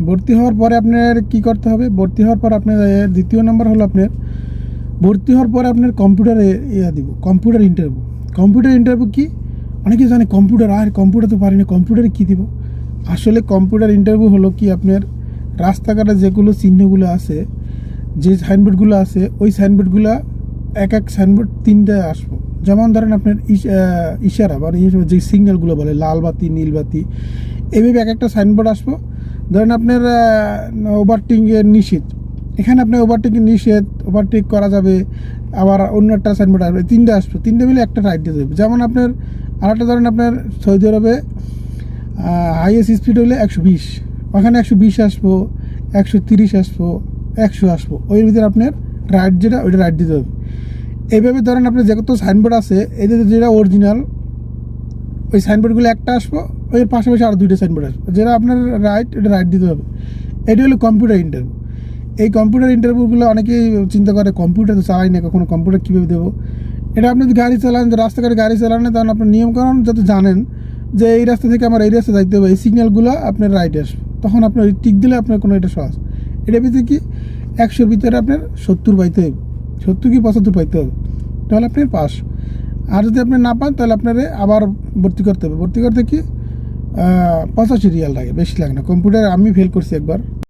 ভর্তি হওয়ার পরে আপনার কি করতে হবে? ভর্তি হওয়ার পর আপনার দ্বিতীয় নাম্বার হলো আপনার ভর্তি হওয়ার পরে আপনার কম্পিউটারে দিব, কম্পিউটার ইন্টারভিউ। কম্পিউটার ইন্টারভিউ কি? অনেকে জানে কম্পিউটার, আর কম্পিউটার তো পারি না, কম্পিউটারে কী দিব? আসলে কম্পিউটার ইন্টারভিউ হলো কি, আপনার রাস্তাঘাটে যেগুলো চিহ্নগুলো আছে, যে সাইনবোর্ডগুলো আছে, ওই সাইনবোর্ডগুলো এক সাইনবোর্ড 3টে আসবো। যেমন ধরেন আপনার ইশারা মানে যে সিগন্যালগুলো বলে লাল বাতি, নীল বাতি, এইভাবে একটা সাইনবোর্ড আসবো। ধরেন আপনার ওভারটেকিংয়ের নিষেধ, এখানে আপনার ওভারটেকিং নিষেধ, ওভারটেক করা যাবে। আবার অন্য একটা সাইনবোর্ড আসবে, 3টে আসবে, 3টে মিলে একটা রাইট দিয়ে দেবে। যেমন আপনার আরেকটা ধরেন আপনার সৌদি আরবে হাইয়েস্ট স্পিড হলে 120, ওখানে 120 আসবো, 130 আসবো, 100 আসবো, ওই ভিতরে আপনার রাইট যেটা ওইটা রাইট দিতে হবে। এইভাবে ধরেন আপনার যত সাইনবোর্ড আছে, এদের যেটা অরিজিনাল ওই সাইনবোর্ডগুলো একটা আসবো, ওই পাশাপাশি আরও 2টে সাইনবোর্ড আসবে, যেটা আপনার রাইট এটা রাইট দিতে হবে। এটি হলো কম্পিউটার ইন্টারভিউ। এই কম্পিউটার ইন্টারভিউগুলো অনেকেই চিন্তা করে কম্পিউটার তো চালাই না, কখনো কম্পিউটার কীভাবে দেবো। এটা আপনি যদি গাড়ি চালান, রাস্তাঘাটে গাড়ি চালান, তখন আপনার নিয়মকানুন যাতে জানেন যে এই রাস্তা থেকে আমার এই রাস্তা যাইতে হবে, এই সিগন্যালগুলো আপনার রাইটে আসবে, তখন আপনার টিক দিলে আপনার কোনো এটা সহজ। এটার ভিতরে কি 100-র ভিতরে আপনার 70 পাইতে হবে, 70 কি 75 পাইতে হবে, তাহলে আপনার পাস। আর যদি আপনি না পান তাহলে আপনার আবার ভর্তি করতে হবে। ভর্তি করতে কি 85 রিয়াল লাগে, বেশি লাগে না। কম্পিউটার আমি ফেল করছি একবার।